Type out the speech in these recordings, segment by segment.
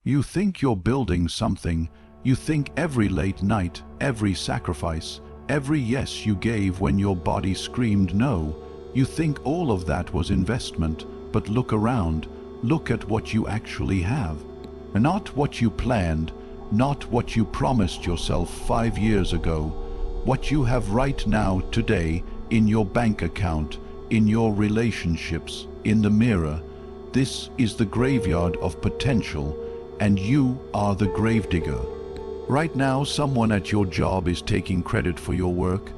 You think you're building something. You think every late night, every sacrifice, every yes you gave when your body screamed no, you think all of that was investment. But look around. Look at what you actually have. Not what you planned, not what you promised yourself 5 years ago. What you have right now, today, in your bank account, in your relationships, in the mirror. This is the graveyard of potential, and you are the gravedigger. Right now, someone at your job is taking credit for your work.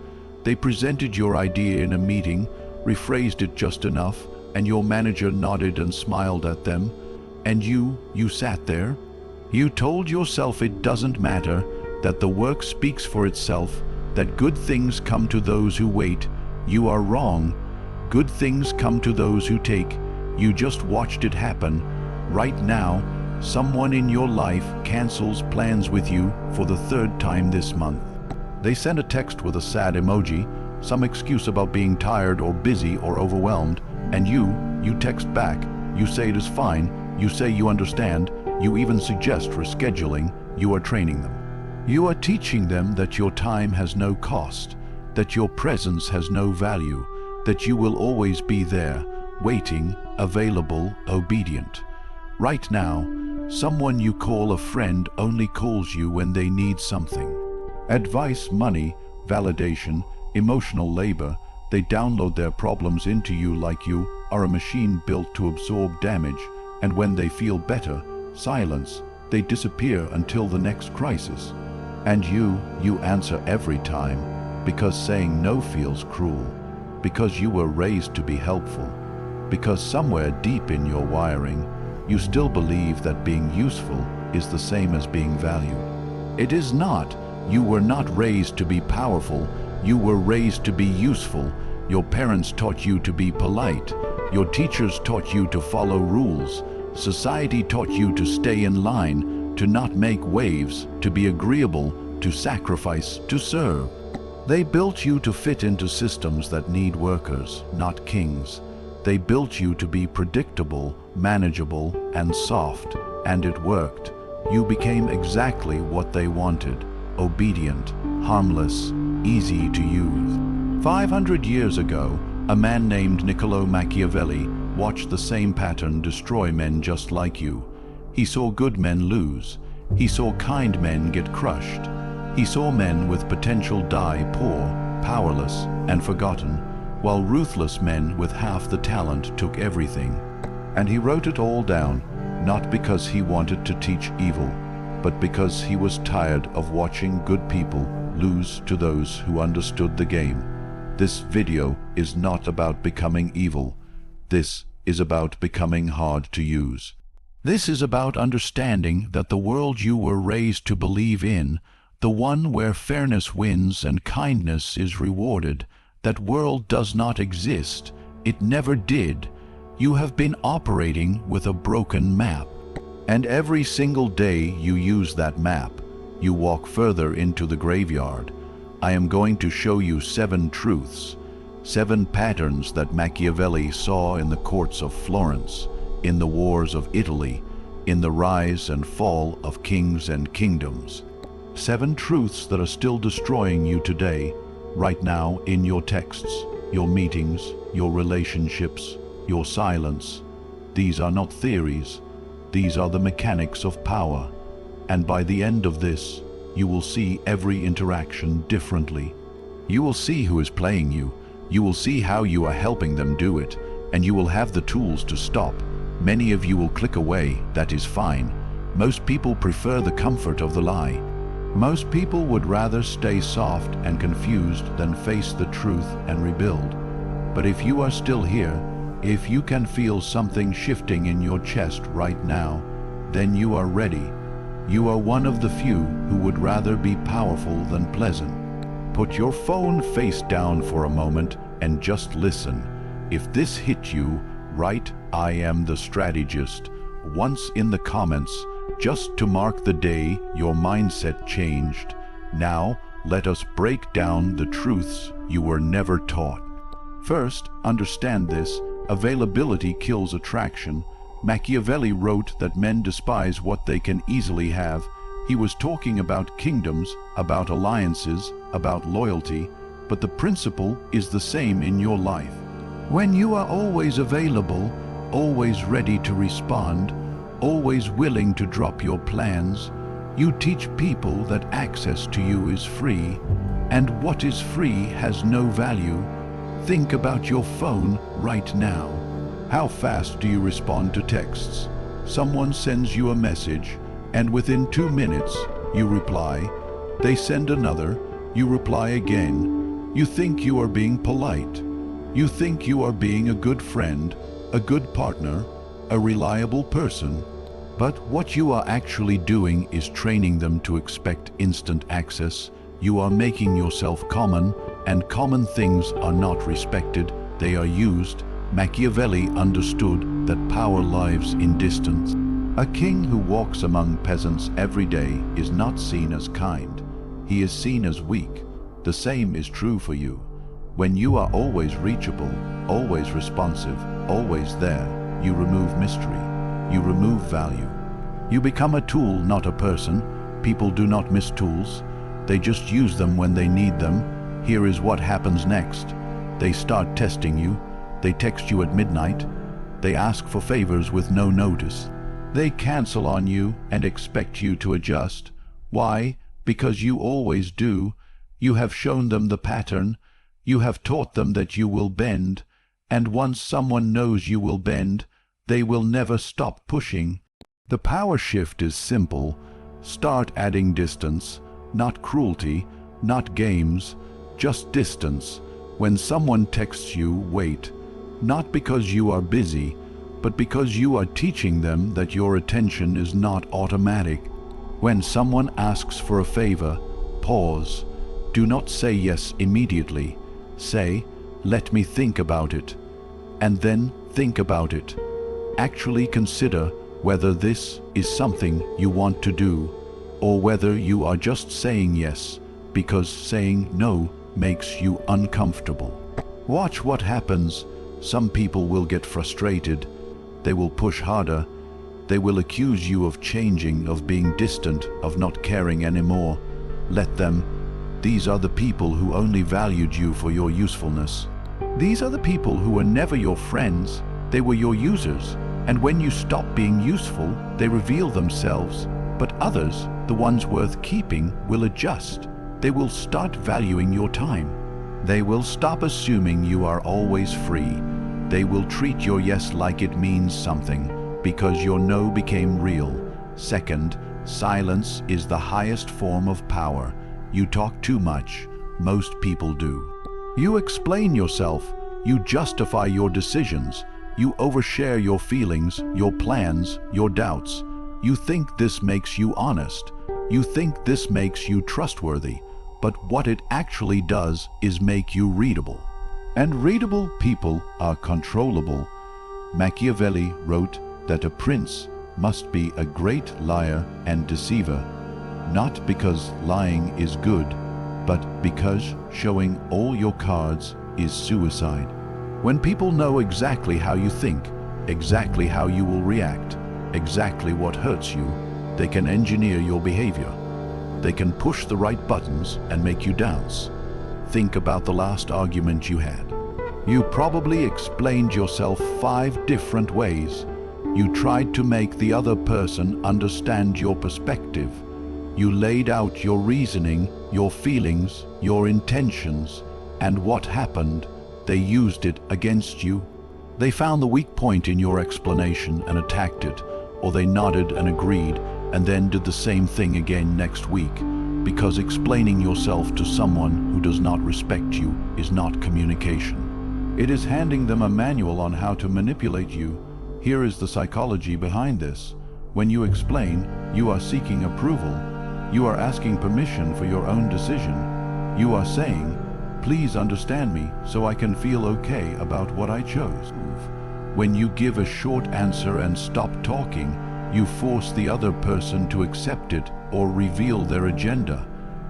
They presented your idea in a meeting, rephrased it just enough, and your manager nodded and smiled at them. And you sat there. You told yourself it doesn't matter, that the work speaks for itself, that good things come to those who wait. You are wrong. Good things come to those who take. You just watched it happen. Right now, someone in your life cancels plans with you for the 3rd time this month. They send a text with a sad emoji, some excuse about being tired or busy or overwhelmed, and you text back. You say it is fine. You say you understand. You even suggest rescheduling. You are training them. You are teaching them that your time has no cost, that your presence has no value, that you will always be there, waiting, available, obedient. Right now, someone you call a friend only calls you when they need something. Advice, money, validation, emotional labor. They download their problems into you like you are a machine built to absorb damage, and when they feel better, silence, they disappear until the next crisis. And you answer every time, because saying no feels cruel, because you were raised to be helpful, because somewhere deep in your wiring, you still believe that being useful is the same as being valued. It is not. You were not raised to be powerful. You were raised to be useful. Your parents taught you to be polite. Your teachers taught you to follow rules. Society taught you to stay in line, to not make waves, to be agreeable, to sacrifice, to serve. They built you to fit into systems that need workers, not kings. They built you to be predictable, manageable, and soft, and it worked. You became exactly what they wanted: obedient, harmless, easy to use. 500 years ago, a man named Machiavelli watched the same pattern destroy men just like you. He saw good men lose. He saw kind men get crushed. He saw men with potential die poor, powerless, and forgotten, while ruthless men with half the talent took everything. And he wrote it all down, not because he wanted to teach evil, but because he was tired of watching good people lose to those who understood the game. This video is not about becoming evil. This is about becoming hard to use. This is about understanding that the world you were raised to believe in, the one where fairness wins and kindness is rewarded, that world does not exist. It never did. You have been operating with a broken map. And every single day you use that map, you walk further into the graveyard. I am going to show you 7 truths, 7 patterns that Machiavelli saw in the courts of Florence, in the wars of Italy, in the rise and fall of kings and kingdoms. 7 truths that are still destroying you today, right now, in your texts, your meetings, your relationships, your silence. These are not theories. These are the mechanics of power. And by the end of this, you will see every interaction differently. You will see who is playing you. You will see how you are helping them do it, and you will have the tools to stop. Many of you will click away. That is fine. Most people prefer the comfort of the lie. Most people would rather stay soft and confused than face the truth and rebuild. But if you are still here, if you can feel something shifting in your chest right now, then you are ready. You are one of the few who would rather be powerful than pleasant. Put your phone face down for a moment and just listen. If this hit you, write "I am the strategist" once in the comments, just to mark the day your mindset changed. Now, let us break down the truths you were never taught. First, understand this: availability kills attraction. Machiavelli wrote that men despise what they can easily have. He was talking about kingdoms, about alliances, about loyalty, but the principle is the same in your life. When you are always available, always ready to respond, always willing to drop your plans, you teach people that access to you is free, and what is free has no value. Think about your phone right now. How fast do you respond to texts? Someone sends you a message, and within 2 minutes, you reply. They send another, you reply again. You think you are being polite. You think you are being a good friend, a good partner, a reliable person. But what you are actually doing is training them to expect instant access. You are making yourself common, and common things are not respected, they are used. Machiavelli understood that power lives in distance. A king who walks among peasants every day is not seen as kind. He is seen as weak. The same is true for you. When you are always reachable, always responsive, always there, you remove mystery. You remove value. You become a tool, not a person. People do not miss tools. They just use them when they need them. Here is what happens next. They start testing you. They text you at midnight. They ask for favors with no notice. They cancel on you and expect you to adjust. Why? Because you always do. You have shown them the pattern. You have taught them that you will bend. And once someone knows you will bend, they will never stop pushing. The power shift is simple. Start adding distance, not cruelty, not games, just distance. When someone texts you, wait. Not because you are busy, but because you are teaching them that your attention is not automatic. When someone asks for a favor, pause. Do not say yes immediately. Say, let me think about it. And then think about it. Actually consider whether this is something you want to do, or whether you are just saying yes because saying no makes you uncomfortable. Watch what happens. Some people will get frustrated. They will push harder. They will accuse you of changing, of being distant, of not caring anymore. Let them. These are the people who only valued you for your usefulness. These are the people who were never your friends. They were your users. And when you stop being useful, they reveal themselves. But others, the ones worth keeping, will adjust. They will start valuing your time. They will stop assuming you are always free. They will treat your yes like it means something, because your no became real. Second, silence is the highest form of power. You talk too much. Most people do. You explain yourself. You justify your decisions. You overshare your feelings, your plans, your doubts. You think this makes you honest. You think this makes you trustworthy. But what it actually does is make you readable. And readable people are controllable. Machiavelli wrote that a prince must be a great liar and deceiver, not because lying is good, but because showing all your cards is suicide. When people know exactly how you think, exactly how you will react, exactly what hurts you, they can engineer your behavior. They can push the right buttons and make you dance. Think about the last argument you had. You probably explained yourself 5 different ways. You tried to make the other person understand your perspective. You laid out your reasoning, your feelings, your intentions, and what happened? They used it against you. They found the weak point in your explanation and attacked it, or they nodded and agreed, and then did the same thing again next week, because explaining yourself to someone who does not respect you is not communication. It is handing them a manual on how to manipulate you. Here is the psychology behind this. When you explain, you are seeking approval. You are asking permission for your own decision. You are saying, please understand me so I can feel okay about what I chose. When you give a short answer and stop talking, you force the other person to accept it or reveal their agenda.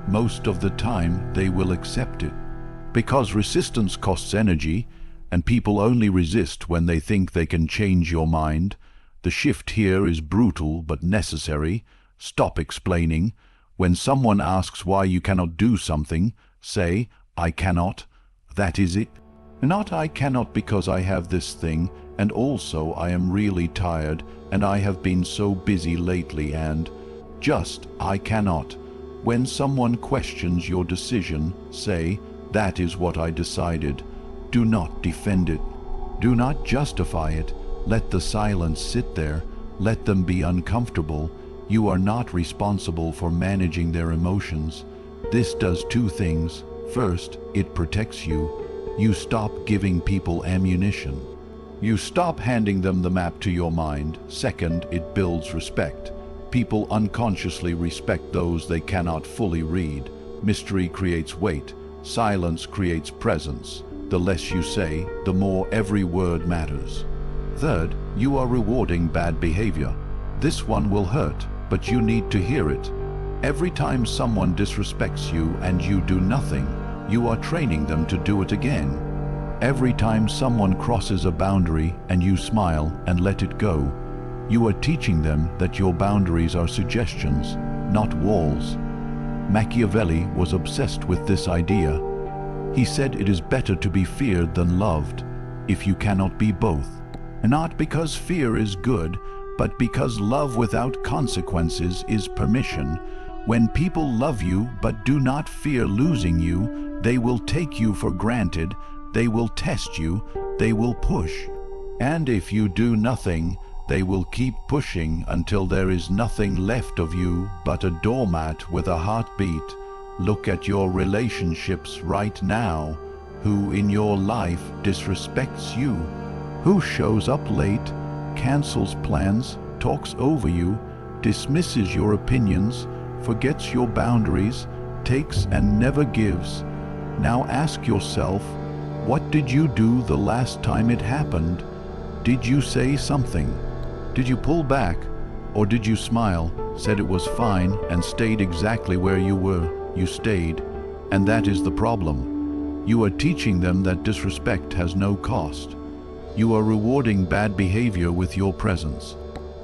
Most of the time, they will accept it. Because resistance costs energy, and people only resist when they think they can change your mind. The shift here is brutal but necessary. Stop explaining. When someone asks why you cannot do something, say, I cannot. That is it. Not I cannot because I have this thing, and also I am really tired, and I have been so busy lately, and just I cannot. When someone questions your decision, say, that is what I decided. Do not defend it. Do not justify it. Let the silence sit there. Let them be uncomfortable. You are not responsible for managing their emotions. This does two things. First, it protects you. You stop giving people ammunition. You stop handing them the map to your mind. Second, it builds respect. People unconsciously respect those they cannot fully read. Mystery creates weight. Silence creates presence. The less you say, the more every word matters. Third, you are rewarding bad behavior. This one will hurt, but you need to hear it. Every time someone disrespects you and you do nothing, you are training them to do it again. Every time someone crosses a boundary and you smile and let it go, you are teaching them that your boundaries are suggestions, not walls. Machiavelli was obsessed with this idea. He said it is better to be feared than loved, if you cannot be both. Not because fear is good, but because love without consequences is permission. When people love you but do not fear losing you, they will take you for granted, they will test you, they will push. And if you do nothing, they will keep pushing until there is nothing left of you but a doormat with a heartbeat. Look at your relationships right now. Who in your life disrespects you? Who shows up late, cancels plans, talks over you, dismisses your opinions, forgets your boundaries, takes and never gives? Now ask yourself, what did you do the last time it happened? Did you say something? Did you pull back? Or did you smile, said it was fine, and stayed exactly where you were? You stayed. And that is the problem. You are teaching them that disrespect has no cost. You are rewarding bad behavior with your presence.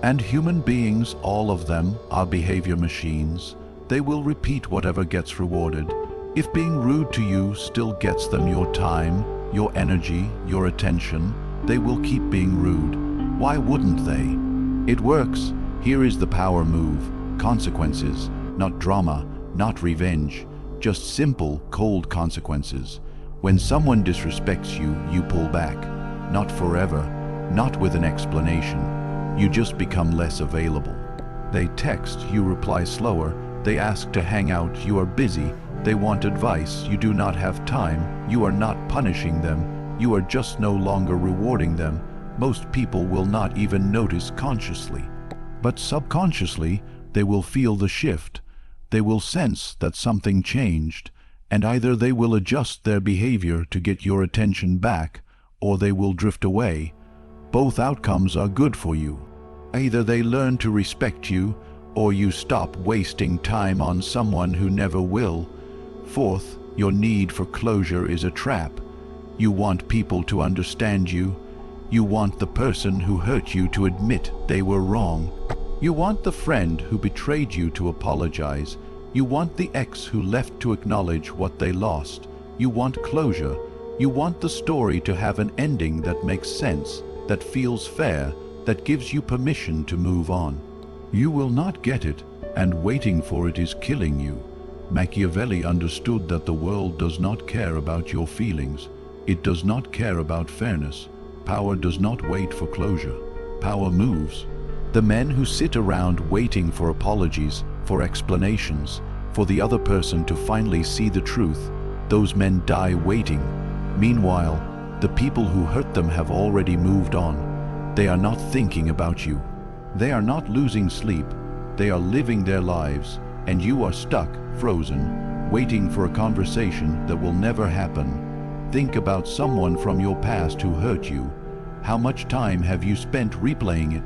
And human beings, all of them, are behavior machines. They will repeat whatever gets rewarded. If being rude to you still gets them your time, your energy, your attention, they will keep being rude. Why wouldn't they? It works. Here is the power move. Consequences, not drama, not revenge, just simple, cold consequences. When someone disrespects you, you pull back. Not forever, not with an explanation. You just become less available. They text, you reply slower. They ask to hang out, you are busy. They want advice, you do not have time. You are not punishing them, you are just no longer rewarding them. Most people will not even notice consciously. But subconsciously, they will feel the shift. They will sense that something changed, and either they will adjust their behavior to get your attention back, or they will drift away. Both outcomes are good for you. Either they learn to respect you, or you stop wasting time on someone who never will. Fourth, your need for closure is a trap. You want people to understand you. You want the person who hurt you to admit they were wrong. You want the friend who betrayed you to apologize. You want the ex who left to acknowledge what they lost. You want closure. You want the story to have an ending that makes sense, that feels fair, that gives you permission to move on. You will not get it, and waiting for it is killing you. Machiavelli understood that the world does not care about your feelings. It does not care about fairness. Power does not wait for closure. Power moves. The men who sit around waiting for apologies, for explanations, for the other person to finally see the truth, those men die waiting. Meanwhile, the people who hurt them have already moved on. They are not thinking about you. They are not losing sleep. They are living their lives, and you are stuck, frozen, waiting for a conversation that will never happen. Think about someone from your past who hurt you. How much time have you spent replaying it?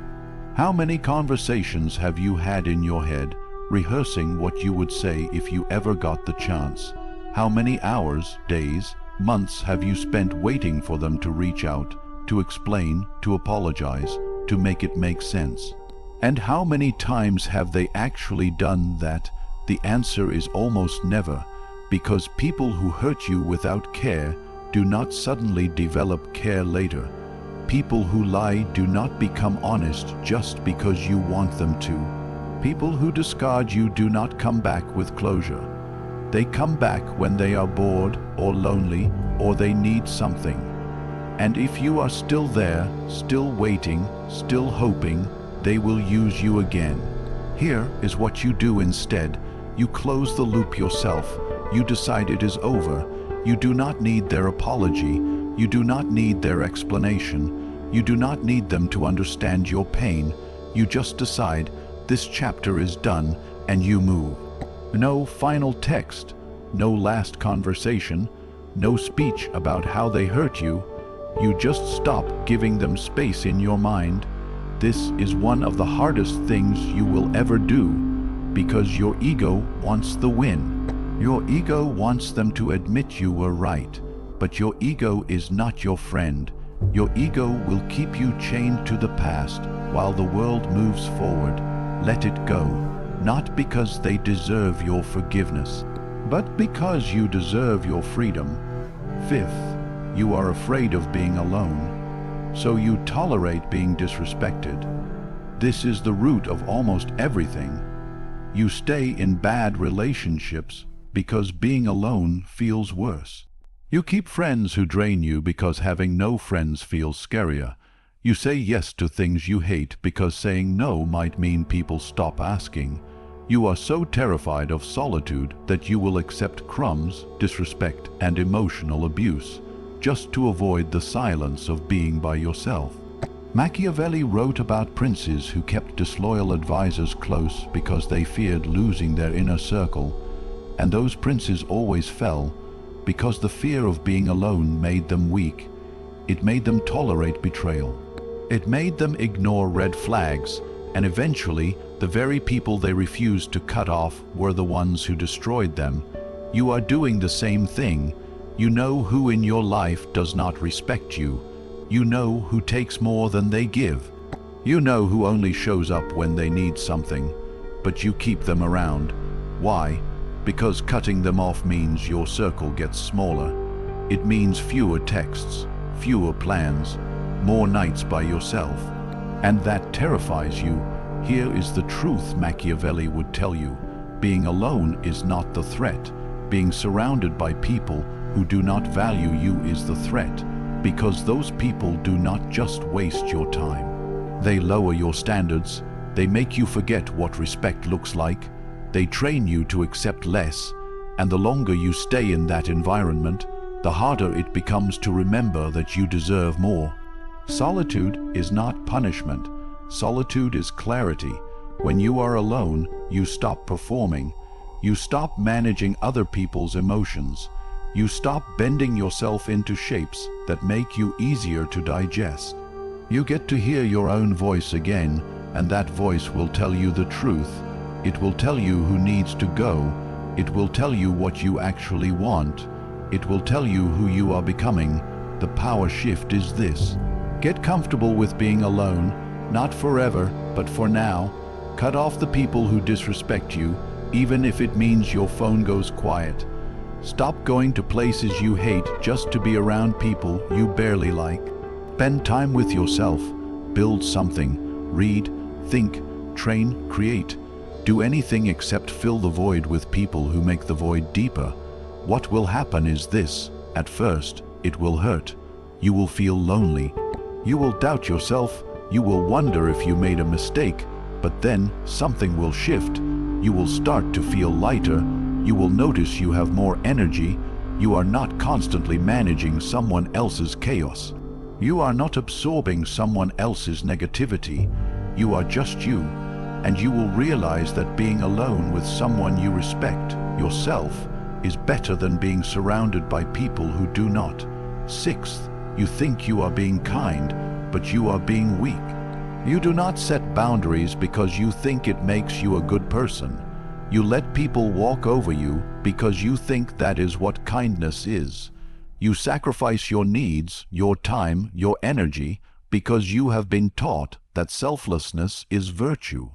How many conversations have you had in your head, rehearsing what you would say if you ever got the chance? How many hours, days, months have you spent waiting for them to reach out, to explain, to apologize? to make it make sense. And how many times have they actually done that? The answer is almost never, because people who hurt you without care do not suddenly develop care later. People who lie do not become honest just because you want them to. People who discard you do not come back with closure. They come back when they are bored or lonely or they need something. And if you are still there, still waiting, still hoping, they will use you again. Here is what you do instead. You close the loop yourself. You decide it is over. You do not need their apology. You do not need their explanation. You do not need them to understand your pain. You just decide, this chapter is done, and you move. No final text, no last conversation, no speech about how they hurt you. You just stop giving them space in your mind. This is one of the hardest things you will ever do, because your ego wants the win. Your ego wants them to admit you were right, but your ego is not your friend. Your ego will keep you chained to the past while the world moves forward. Let it go, not because they deserve your forgiveness, but because you deserve your freedom. Fifth, you are afraid of being alone, so you tolerate being disrespected. This is the root of almost everything. You stay in bad relationships because being alone feels worse. You keep friends who drain you because having no friends feels scarier. You say yes to things you hate because saying no might mean people stop asking. You are so terrified of solitude that you will accept crumbs, disrespect, and emotional abuse, just to avoid the silence of being by yourself. Machiavelli wrote about princes who kept disloyal advisors close because they feared losing their inner circle, and those princes always fell because the fear of being alone made them weak. It made them tolerate betrayal. It made them ignore red flags, and eventually the very people they refused to cut off were the ones who destroyed them. You are doing the same thing. You know who in your life does not respect you. You know who takes more than they give. You know who only shows up when they need something, but you keep them around. Why? Because cutting them off means your circle gets smaller. It means fewer texts, fewer plans, more nights by yourself. And that terrifies you. Here is the truth Machiavelli would tell you. Being alone is not the threat. Being surrounded by people who do not value you is the threat, because those people do not just waste your time. They lower your standards. They make you forget what respect looks like. They train you to accept less, and the longer you stay in that environment, the harder it becomes to remember that you deserve more. Solitude is not punishment. Solitude is clarity. When you are alone, you stop performing. You stop managing other people's emotions. You stop bending yourself into shapes that make you easier to digest. You get to hear your own voice again, and that voice will tell you the truth. It will tell you who needs to go. It will tell you what you actually want. It will tell you who you are becoming. The power shift is this. Get comfortable with being alone, not forever, but for now. Cut off the people who disrespect you, even if it means your phone goes quiet. Stop going to places you hate just to be around people you barely like. Spend time with yourself. Build something. Read, think, train, create. Do anything except fill the void with people who make the void deeper. What will happen is this. At first, it will hurt. You will feel lonely. You will doubt yourself. You will wonder if you made a mistake. But then something will shift. You will start to feel lighter. You will notice you have more energy. You are not constantly managing someone else's chaos. You are not absorbing someone else's negativity. You are just you. And you will realize that being alone with someone you respect, yourself, is better than being surrounded by people who do not. Sixth, you think you are being kind, but you are being weak. You do not set boundaries because you think it makes you a good person. You let people walk over you because you think that is what kindness is. You sacrifice your needs, your time, your energy, because you have been taught that selflessness is virtue.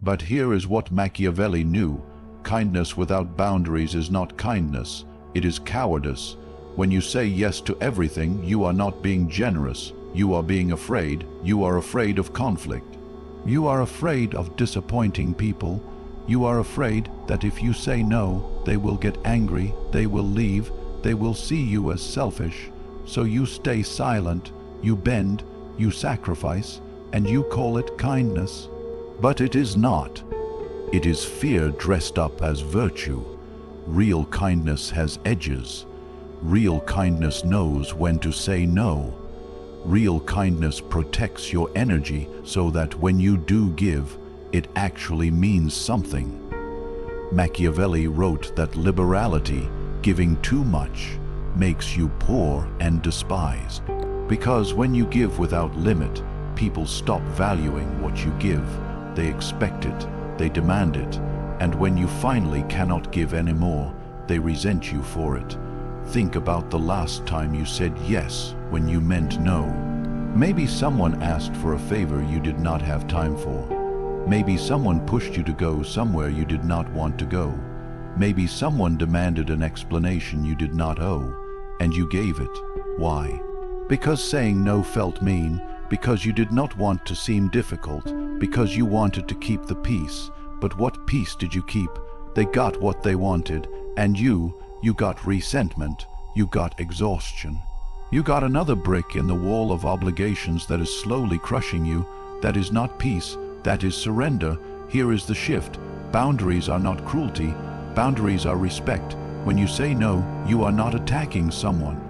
But here is what Machiavelli knew. Kindness without boundaries is not kindness, it is cowardice. When you say yes to everything, you are not being generous. You are being afraid. You are afraid of conflict. You are afraid of disappointing people. You are afraid that if you say no, they will get angry, they will leave, they will see you as selfish. So you stay silent, you bend, you sacrifice, and you call it kindness. But it is not. It is fear dressed up as virtue. Real kindness has edges. Real kindness knows when to say no. Real kindness protects your energy so that when you do give, it actually means something. Machiavelli wrote that liberality, giving too much, makes you poor and despised. Because when you give without limit, people stop valuing what you give. They expect it, they demand it, and when you finally cannot give anymore, they resent you for it. Think about the last time you said yes when you meant no. Maybe someone asked for a favor you did not have time for. Maybe someone pushed you to go somewhere you did not want to go. Maybe someone demanded an explanation you did not owe, and you gave it. Why? Because saying no felt mean, because you did not want to seem difficult, because you wanted to keep the peace. But what peace did you keep? They got what they wanted, and you got resentment, you got exhaustion. You got another brick in the wall of obligations that is slowly crushing you. That is not peace, that is surrender. Here is the shift. Boundaries are not cruelty, boundaries are respect. When you say no, you are not attacking someone.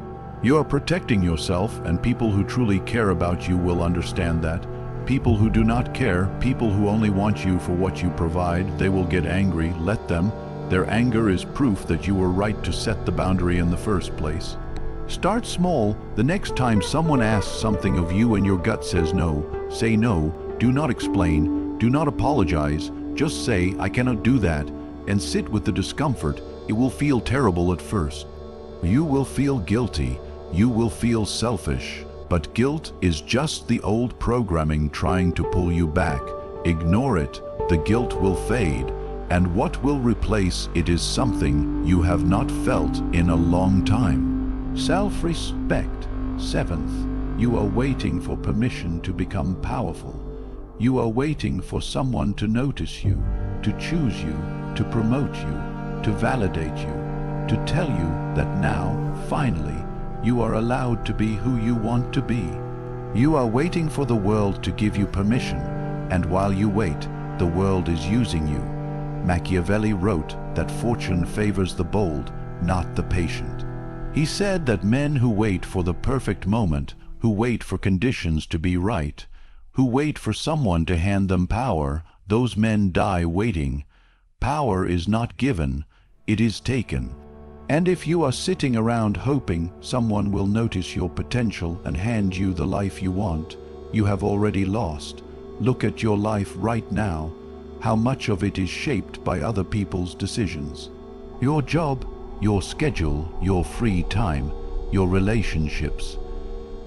You are protecting yourself, and people who truly care about you will understand that. People who do not care, people who only want you for what you provide, they will get angry. Let them. Their anger is proof that you were right to set the boundary in the first place. Start small. The next time someone asks something of you and your gut says no, say no. Do not explain. Do not apologize. Just say, I cannot do that, and sit with the discomfort. It will feel terrible at first. You will feel guilty. You will feel selfish. But guilt is just the old programming trying to pull you back. Ignore it. The guilt will fade. And what will replace it is something you have not felt in a long time. Self-respect. 7th, you are waiting for permission to become powerful. You are waiting for someone to notice you, to choose you, to promote you, to validate you, to tell you that now, finally, you are allowed to be who you want to be. You are waiting for the world to give you permission, and while you wait, the world is using you. Machiavelli wrote that fortune favors the bold, not the patient. He said that men who wait for the perfect moment, who wait for conditions to be right, who wait for someone to hand them power, those men die waiting. Power is not given, it is taken. And if you are sitting around hoping someone will notice your potential and hand you the life you want, you have already lost. Look at your life right now. How much of it is shaped by other people's decisions? Your job, your schedule, your free time, your relationships.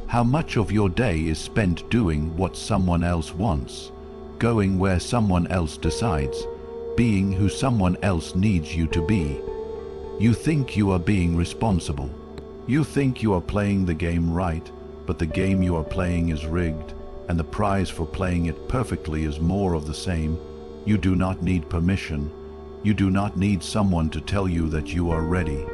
How much of your day is spent doing what someone else wants, going where someone else decides, being who someone else needs you to be? You think you are being responsible. You think you are playing the game right, but the game you are playing is rigged, and the prize for playing it perfectly is more of the same. You do not need permission. You do not need someone to tell you that you are ready.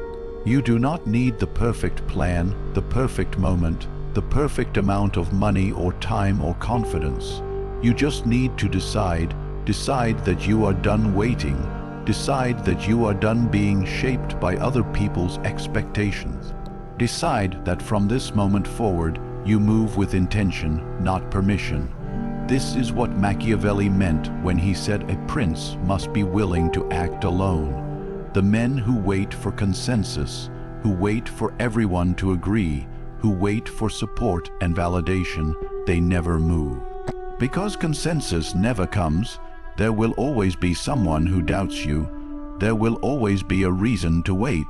You do not need the perfect plan, the perfect moment, the perfect amount of money or time or confidence. You just need to decide that you are done waiting. Decide that you are done being shaped by other people's expectations. Decide that from this moment forward, you move with intention, not permission. This is what Machiavelli meant when he said a prince must be willing to act alone. The men who wait for consensus, who wait for everyone to agree, who wait for support and validation, they never move. Because consensus never comes, there will always be someone who doubts you. There will always be a reason to wait.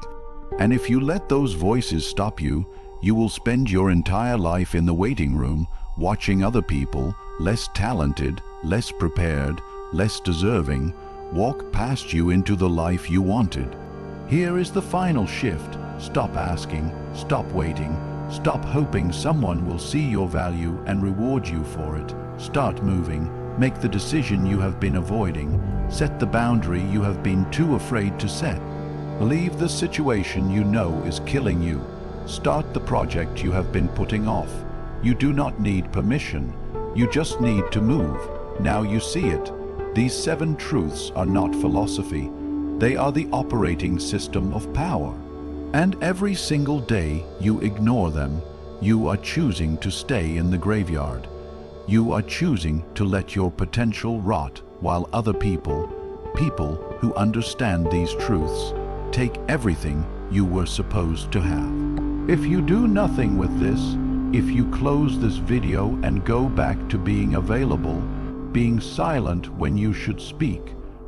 And if you let those voices stop you, you will spend your entire life in the waiting room, watching other people, less talented, less prepared, less deserving, walk past you into the life you wanted. Here is the final shift. Stop asking, stop waiting, stop hoping someone will see your value and reward you for it. Start moving, make the decision you have been avoiding, set the boundary you have been too afraid to set. Leave the situation you know is killing you. Start the project you have been putting off. You do not need permission. You just need to move. Now you see it. These 7 truths are not philosophy. They are the operating system of power. And every single day you ignore them, you are choosing to stay in the graveyard. You are choosing to let your potential rot while other people who understand these truths, take everything you were supposed to have. If you do nothing with this, if you close this video and go back to being available, being silent when you should speak,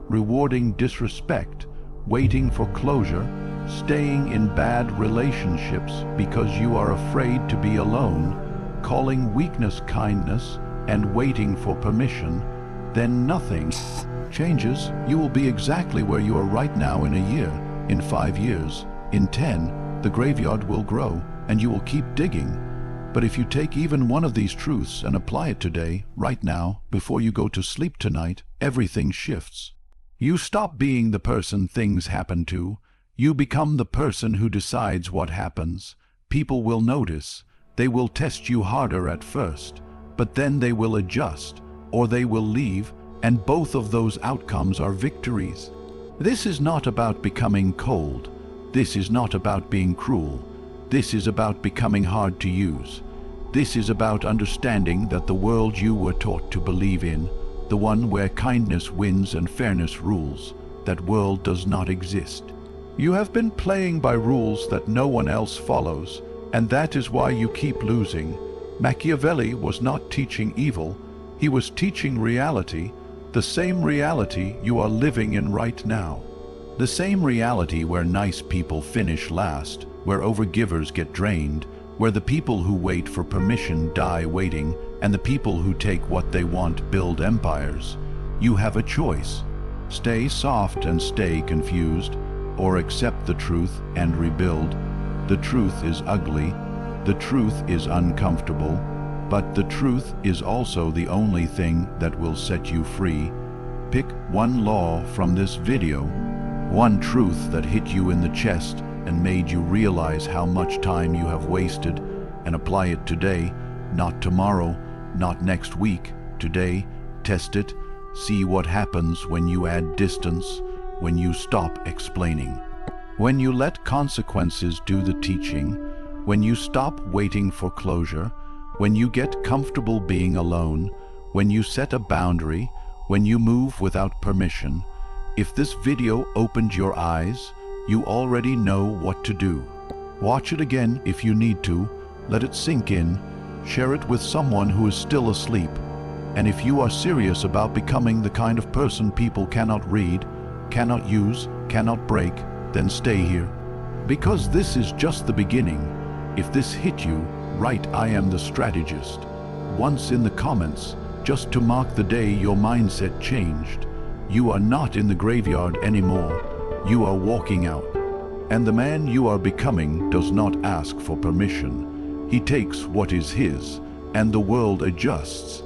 rewarding disrespect, waiting for closure, staying in bad relationships because you are afraid to be alone, calling weakness kindness, and waiting for permission, then nothing changes. You will be exactly where you are right now in a year, in 5 years, in 10, the graveyard will grow and you will keep digging. But if you take even one of these truths and apply it today, right now, before you go to sleep tonight, everything shifts. You stop being the person things happen to. You become the person who decides what happens. People will notice. They will test you harder at first, but then they will adjust, or they will leave, and both of those outcomes are victories. This is not about becoming cold. This is not about being cruel. This is about becoming hard to use. This is about understanding that the world you were taught to believe in, the one where kindness wins and fairness rules, that world does not exist. You have been playing by rules that no one else follows, and that is why you keep losing. Machiavelli was not teaching evil, he was teaching reality, the same reality you are living in right now. The same reality where nice people finish last, where overgivers get drained, where the people who wait for permission die waiting, and the people who take what they want build empires. You have a choice. Stay soft and stay confused, or accept the truth and rebuild. The truth is ugly, the truth is uncomfortable, but the truth is also the only thing that will set you free. Pick one law from this video, one truth that hit you in the chest and made you realize how much time you have wasted, and apply it today, not tomorrow, not next week, today. Test it, see what happens when you add distance, when you stop explaining. When you let consequences do the teaching, when you stop waiting for closure, when you get comfortable being alone, when you set a boundary, when you move without permission. If this video opened your eyes, you already know what to do. Watch it again if you need to, let it sink in, share it with someone who is still asleep. And if you are serious about becoming the kind of person people cannot read, cannot use, cannot break, then stay here. Because this is just the beginning. If this hit you, write "I am the strategist" once in the comments, just to mark the day your mindset changed. You are not in the graveyard anymore. You are walking out. And the man you are becoming does not ask for permission. He takes what is his, and the world adjusts.